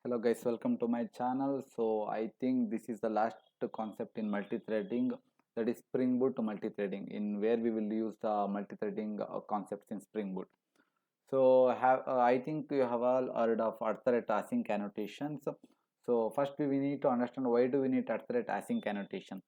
Hello guys, welcome to my channel. So I think this is the last concept in multi-threading, that is Spring Boot multi-threading, in where we will use the multi-threading concepts in Spring Boot. So I think you have all heard of at async annotations. So first we need to understand why do we need at async annotation.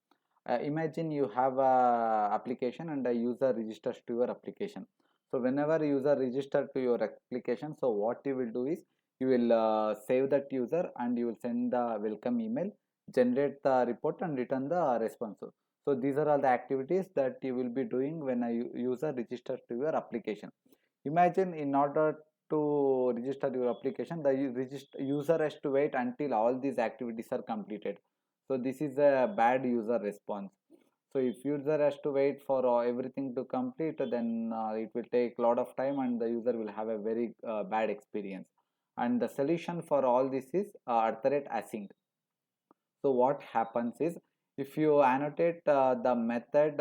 Imagine you have a application and a user registers to your application. So whenever user registers to your application, so what you will do is you will save that user and you will send the welcome email, generate the report and return the response. So these are all the activities that you will be doing when a user registers to your application. Imagine in order to register your application, the user has to wait until all these activities are completed. So this is a bad user response. So if user has to wait for everything to complete, then it will take a lot of time and the user will have a very bad experience. And the solution for all this is @async. So what happens is, if you annotate the method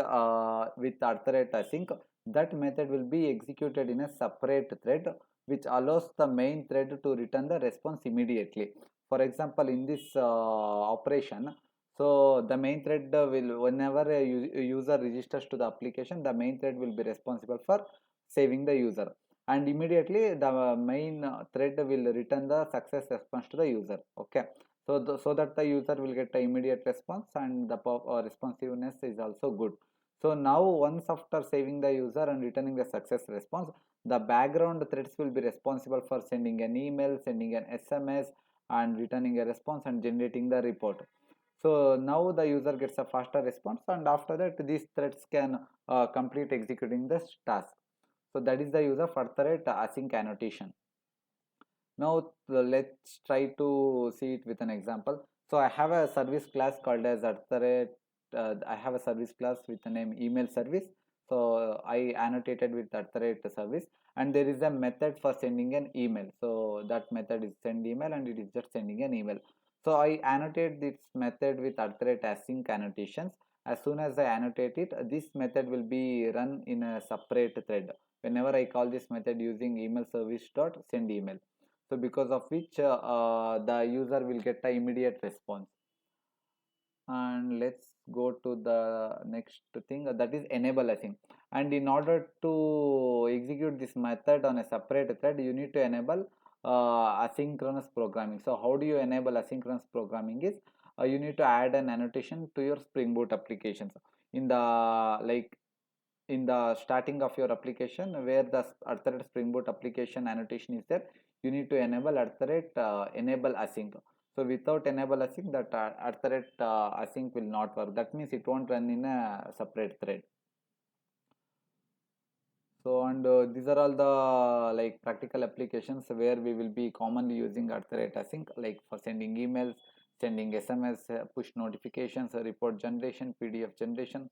with @async, that method will be executed in a separate thread, which allows the main thread to return the response immediately. For example, in this operation, so the main thread will, whenever a user registers to the application, the main thread will be responsible for saving the user, and immediately the main thread will return the success response to the user. Okay, so that the user will get the immediate response and the responsiveness is also good. So now once after saving the user and returning the success response, the background threads will be responsible for sending an email, sending an SMS, and returning a response and generating the report. So now the user gets a faster response, and after that these threads can complete executing this task. So that is the use of async annotation. Now let's try to see it with an example. So I have a service class called as I have a service class with the name email service. So I annotated with service, and there is a method for sending an email. So that method is send email and it is just sending an email. So I annotate this method with async annotations. As soon as I annotate it, this method will be run in a separate thread whenever I call this method using email service dot send email. So because of which the user will get the immediate response. And let's go to the next thing, that is enable async. And in order to execute this method on a separate thread, you need to enable asynchronous programming. So how do you enable asynchronous programming is, you need to add an annotation to your Spring Boot applications in the in the starting of your application, where the @Spring Boot application annotation is there. You need to enable enable async. So without enable async, that async will not work. That means it won't run in a separate thread. So and these are all the practical applications where we will be commonly using async, like for sending emails, sending SMS, push notifications, report generation, PDF generation,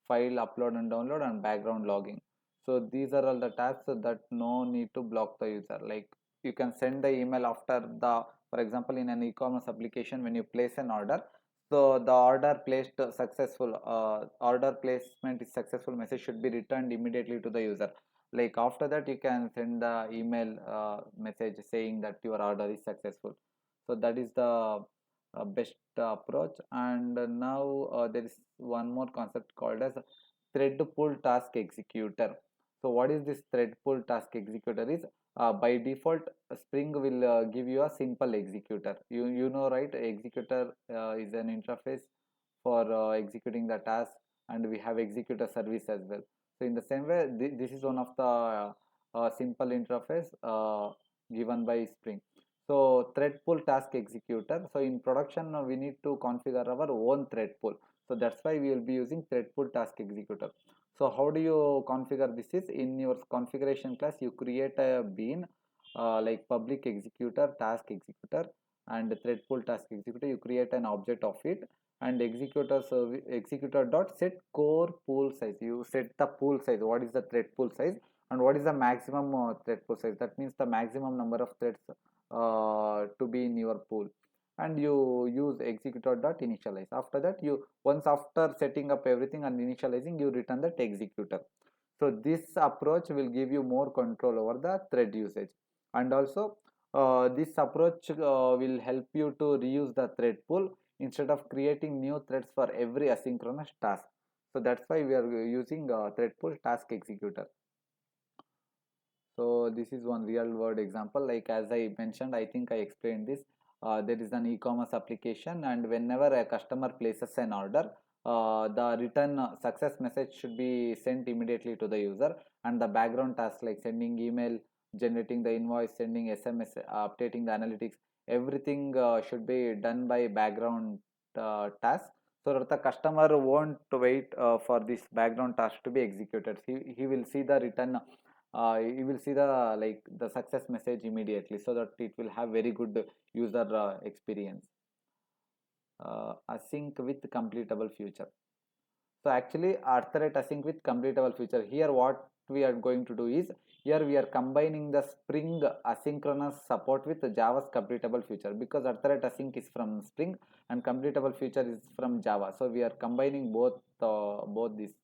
file upload and download, and background logging. So these are all the tasks that no need to block the user. Like you can send the email after the, for example, in an e-commerce application, when you place an order, so the order placed successful, order placement is successful message should be returned immediately to the user. Like after that you can send the email message saying that your order is successful. So that is the best approach. And now there is one more concept called as ThreadPoolTaskExecutor. So what is this ThreadPoolTaskExecutor is, by default Spring will give you a simple executor. You know, right? Executor is an interface for executing the task, and we have executor service as well. So in the same way, this is one of the simple interface given by Spring. So thread pool task executor. So in production we need to configure our own thread pool. So that's why we will be using thread pool task executor. So how do you configure this? Is in your configuration class you create a bean like public executor, task executor, and thread pool task executor. You create an object of it, and executor service executor dot set core pool size. You set the pool size. What is the thread pool size and what is the maximum thread pool size? That means the maximum number of threads to be in your pool. And you use executor dot initialize. After that, you once after setting up everything and initializing, you return that executor. So this approach will give you more control over the thread usage. And also This approach will help you to reuse the thread pool instead of creating new threads for every asynchronous task. So that's why we are using ThreadPool Task Executor. So this is one real world example. Like as I mentioned, I think I explained this. There is an e-commerce application, and whenever a customer places an order, the return success message should be sent immediately to the user, and the background tasks like sending email, generating the invoice, sending SMS, updating the analytics, everything should be done by background task, so that the customer won't wait for this background task to be executed. He will see the return, you will see the the success message immediately, so that it will have very good user experience. Async with completable future. So actually Arthret async with completable future, here what we are going to do is, here we are combining the Spring asynchronous support with Java's completable future, because Arthret async is from Spring and completable future is from Java. So we are combining both these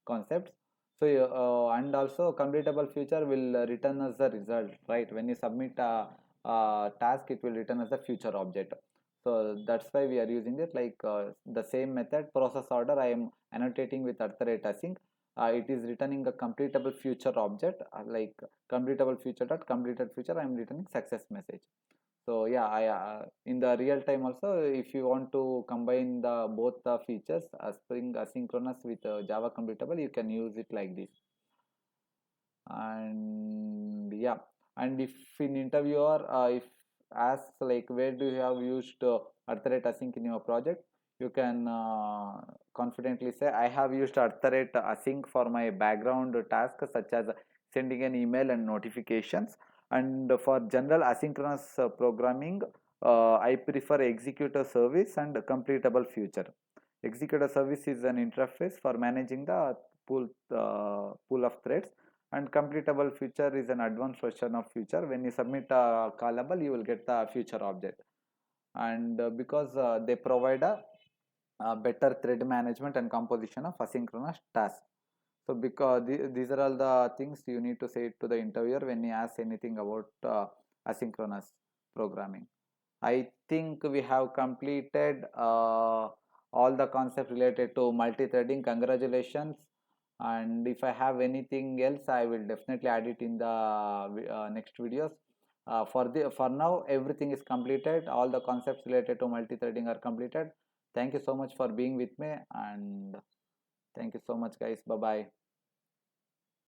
concepts. So and also completable future will return as the result, right? When you submit a task, it will return as the future object. So that's why we are using it, the same method process order I am annotating with @async. It is returning a completable future object, like completable future dot completed future. I am returning success message. So yeah, I in the real time also, if you want to combine the both the features, Spring asynchronous with Java completable, you can use it like this. And yeah, and if in interviewer if asks like where do you have used @async in your project, you can confidently say I have used @async for my background tasks such as sending an email and notifications, and for general asynchronous programming, I prefer executor service and completable future. Executor service is an interface for managing the pool of threads, and completable future is an advanced version of future. When you submit a callable, you will get the future object. And because they provide a better thread management and composition of asynchronous tasks. So because these are all the things you need to say to the interviewer when he asks anything about asynchronous programming. I think we have completed all the concepts related to multi-threading. Congratulations. And if I have anything else, I will definitely add it in the next videos. For now, everything is completed. All the concepts related to multi-threading are completed. Thank you so much for being with me, and thank you so much, guys. Bye bye.